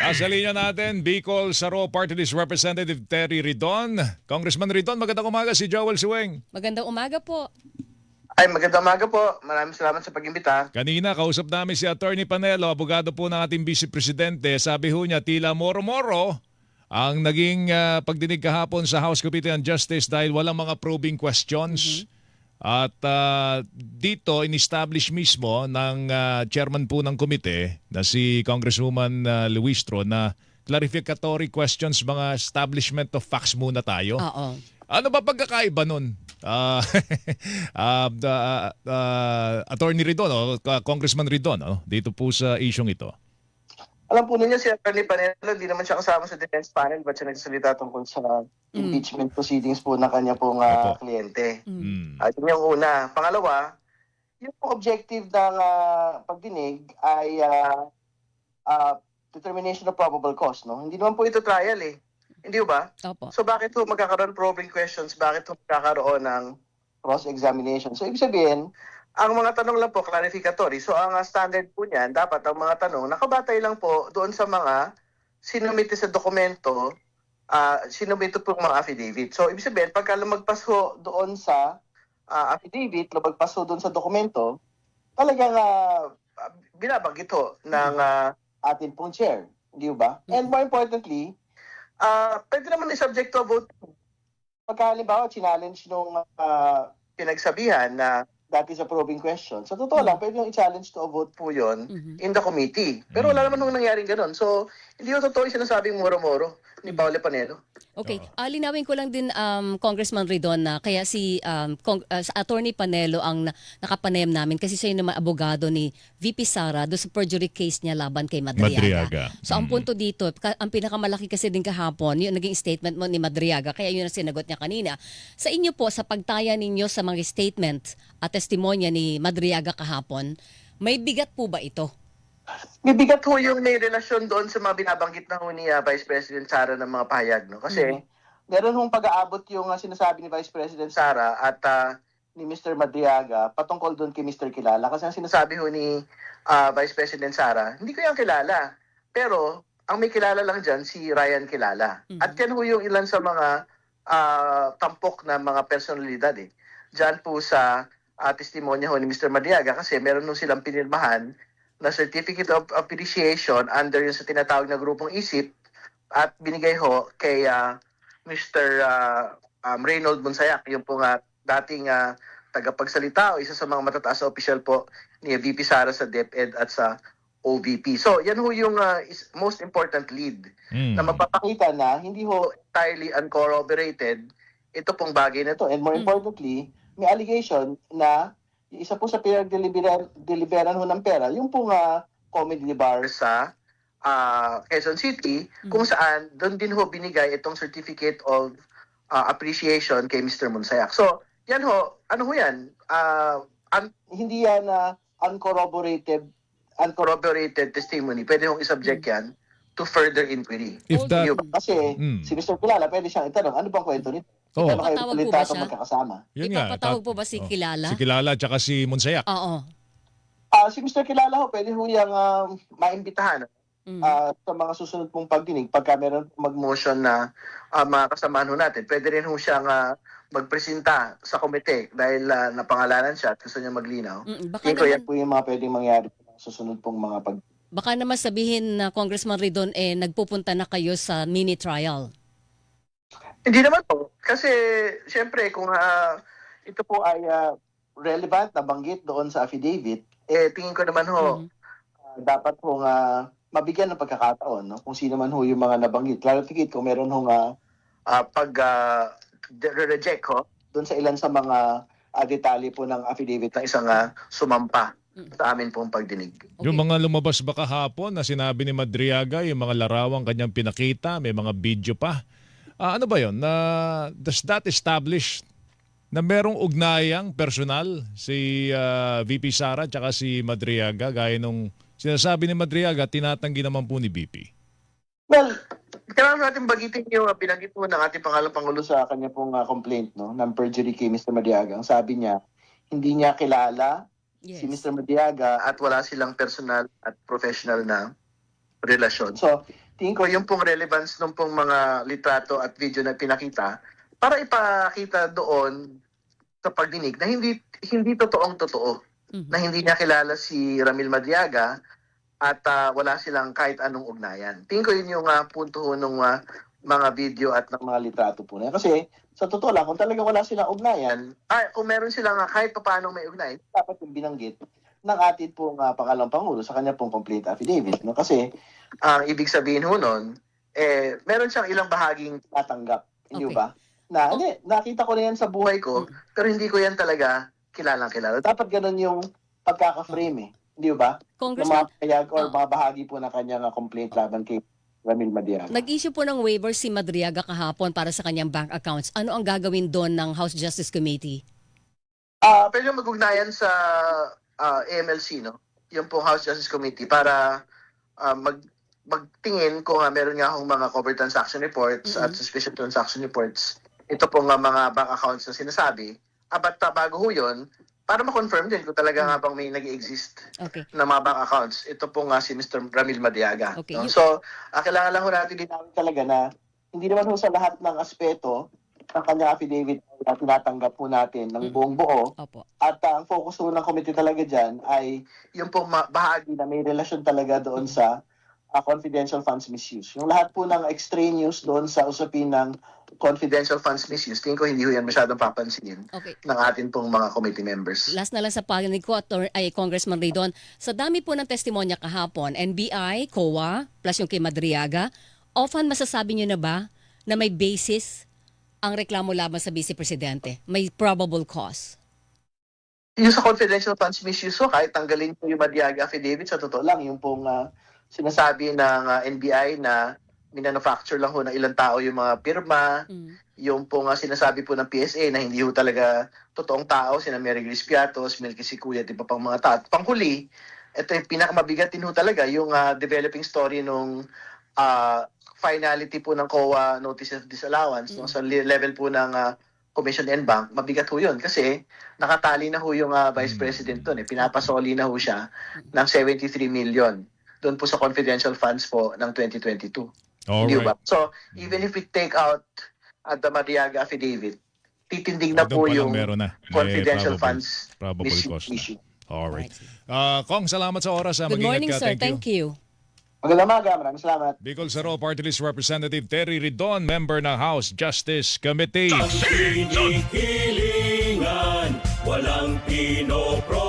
Nasa linya natin, Bicol Saro Party List Representative Terry Ridon. Congressman Ridon, magandang umaga, si Joel Suweng. Magandang umaga po. Ay, magandang umaga po. Maraming salamat sa pag-imbita. Kanina, kausap namin si Attorney Panelo, abogado po ng ating Vice Presidente. Sabi ho niya, tila moro-moro ang naging pagdinig kahapon sa House Committee on Justice dahil walang mga probing questions. At dito, in-establish mismo ng chairman po ng komite na si Congresswoman Luistro na clarificatory questions, mga establishment of facts muna tayo. Oo. Ano ba pagkakaiba nun? Attorney Ridon, Congressman Ridon, dito po sa isyong ito. Alam po ninyo, si Atty. Panelo, hindi naman siya kasama sa defense panel. Ba't siya nagsalita tungkol sa impeachment proceedings po ng kanya pong kliyente? Yun yung una. Pangalawa, yung po objective ng pagdinig ay determination of probable cause. No? Hindi naman po ito trial eh. Hindi ba? Opo. So bakit po magkakaroon probing questions? Bakit po magkakaroon ng cross-examination? So ibig sabihin, ang mga tanong lang po, clarificatory. So ang standard po niyan, dapat ang mga tanong, nakabatay lang po doon sa mga sinumite sa dokumento, sinumite po mga affidavit. So ibig sabihin, pagka lumagpas ho doon sa affidavit, lumagpas ho doon sa dokumento, talagang binabanggit ho ng atin pong chair. Hindi ba? And more importantly, pwede naman i-subject to a vote. Pagka halimbawa, challenge nung pinagsabihan na that is a probing question. Sa totoo lang, pwede yung i-challenge to a vote po yun in the committee. Pero wala naman nung nangyaring ganun. So, hindi yung totoo yung sinasabing moro-moro ni Paolo Panelo. Okay. Linawin ko lang din, Congressman Ridon, na kaya si Attorney Panelo ang nakapanayam namin kasi siya yung naman abogado ni VP Sara doon sa perjury case niya laban kay Madriaga. So ang punto dito, ang pinakamalaki kasi din kahapon, yung naging statement mo ni Madriaga, kaya yun ang sinagot niya kanina. Sa inyo po, sa pagtaya ninyo sa mga statement at testimonya ni Madriaga kahapon, may bigat po ba ito? May bigat ho yung may relasyon doon sa mga binabanggit na ho ni Vice President Sara ng mga pahayag. No? Kasi meron hong pag-aabot yung sinasabi ni Vice President Sara at ni Mr. Madriaga patungkol doon kay Mr. Kilala. Kasi ang sinasabi ho ni Vice President Sara, hindi ko yung kilala. Pero ang may kilala lang dyan, si Ryan Kilala. At yan ho yung ilan sa mga tampok na mga personalidad. Dyan po sa testimonya ho ni Mr. Madriaga kasi meron nung silang pinirmahan na Certificate of Appreciation under yung sa tinatawag na grupong ISIP at binigay ho kay Mr. Reynold Monsayak, yung po nga dating tagapagsalita o isa sa mga matataas na official po ni VP Sara sa DepEd at sa OVP. So yan ho yung most important lead na magpapakita na hindi ho entirely uncorroborated ito pong bagay na to. And more importantly, may allegation na isa po sa pinag-deliveran ho ng pera, yung pong comedy bar sa Quezon City, kung saan doon din ho binigay itong Certificate of Appreciation kay Mr. Monsayak. So, yan ho, ano ho yan? Hindi yan uncorroborated testimony. Pwede hong isubject yan to further inquiry. If that, Kasi si Mr. Kilala, pwede siyang itanong, ano bang kwento nito? Ipapatawag po ba siya? Magkakasama. yun nga, Ipapatawag po ba si Kilala? Si Kilala at saka si Monsayak. Oo. Si Mr. Kilala ho, pwede ho yung maimbitahan sa mga susunod pong pagdinig. Pagka meron mag-motion na mga kasamahan ho natin, pwede rin ho siyang magpresenta sa komite dahil napangalanan siya at gusto niya maglinaw. Tingin ko yan po yung mga pwedeng mangyari sa susunod pong mga pag. Baka naman sabihin na Congressman Ridon, nagpupunta na kayo sa mini trial. Hindi naman po. Kasi, siyempre, kung ito po ay relevant na banggit doon sa affidavit, tingin ko naman ho, dapat ho mabigyan ng pagkakataon, no? Kung sino man ho yung mga nabanggit. Clarificate kung meron ho pag-reject ho doon sa ilan sa mga detalye po ng affidavit ng isang sumampa sa amin pong pagdinig. Okay. Yung mga lumabas ba kahapon na sinabi ni Madriaga, yung mga larawang kanyang pinakita, may mga video pa. Ano ba yun? Does that establish na merong ugnayang personal si VP Sara at si Madriaga gaya nung sinasabi ni Madriaga, tinatanggi naman po ni VP? Well, kailangan natin bagitin yung binanggit po ng ating Pangulo sa kanya pong complaint no, ng perjury kay Mr. Madriaga. Ang sabi niya, hindi niya kilala si Mr. Madriaga at wala silang personal at professional na relasyon. So, tingin ko yung pong relevance ng pong mga litrato at video na pinakita para ipakita doon sa pagdinig na hindi totoong totoo. Na hindi niya kilala si Ramil Madriaga at wala silang kahit anong ugnayan. Tingin ko yun yung punto ng mga video at ng mga litrato po na yan. Kasi sa totoo lang, kung talaga wala silang ugnayan, kung meron silang kahit paano may ugnayan, dapat yung binanggit ng atin pong pangalawang Pangulo sa kanya pong complete affidavit. No? Kasi ang ibig sabihin ho nun, meron siyang ilang bahaging tatanggap. Hindi Okay. ba? Hindi, nakita ko na yan sa buhay ko, pero hindi ko yan talaga kilalang-kilala. Dapat ganun yung pagkaka-frame Hindi ba? Ng Congressman, mga payag or mga bahagi po ng kanyang complaint laban kay Ramil Madriaga. nag-issue po ng waiver si Madriaga kahapon para sa kanyang bank accounts. Ano ang gagawin doon ng House Justice Committee? Pwede yung mag-ugnayan sa AMLC, no? Yung pong House Justice Committee para magtingin kung meron nga akong mga covered transaction reports at suspicious transaction reports. Ito pong mga bank accounts na sinasabi. But bago ho yun, para ma-confirm din kung talaga nga bang may nag-exist Okay. na mga bank accounts, ito pong si Mr. Ramil Madriaga. Okay. No? So, kailangan lang ho natin linawin talaga na hindi naman ho sa lahat ng aspeto ng kanyang affidavit na tinatanggap po natin ng buong buo. Opo. At ang focus po ng committee talaga dyan ay yung pong bahagi na may relasyon talaga doon sa confidential funds misuse. Yung lahat po ng extraneous doon sa usapin ng confidential funds misuse, tingin ko hindi ho yan masyadong papansinin Okay. ng atin pong mga committee members. Last na lang sa paninig ko, Congressman Ridon, sa dami po ng testimonya kahapon, NBI, COA, plus yung kay Madriaga, often masasabi nyo na ba na may basis ang reklamo laban sa Vice Presidente? May probable cause? Yung sa confidential funds misuse, so kahit tanggalin po yung Madriaga affidavit, sa totoo lang, yung pong sinasabi ng NBI na minanufacture lang ho ng ilang tao yung mga pirma, yung pong sinasabi po ng PSA na hindi ho talaga totoong tao, sina Mary Grace Piatos, Milky Sikuya at iba pang mga tao. At panghuli, ito yung pinakamabigat din ho talaga, yung developing story nung finality po ng COA Notice of Disallowance no, sa level po ng Commission and Bank, mabigat ho yun kasi nakatali na ho yung Vice President doon. Pinapasoli na ho siya ng 73 million doon po sa confidential funds po ng 2022. Hindi Alright. ba? So, even if we take out the Madriaga affidavit, titindig na Doon po pa lang yung meron na. May confidential funds probable cause na. issue. Alright. Kong, salamat sa oras. Good Mag-ingat morning, ka. sir. Thank you. Magandang umaga, maraming salamat. Bicol Saro Party List Representative Terry Ridon, member ng House Justice Committee. Sinihilingan, walang pinopro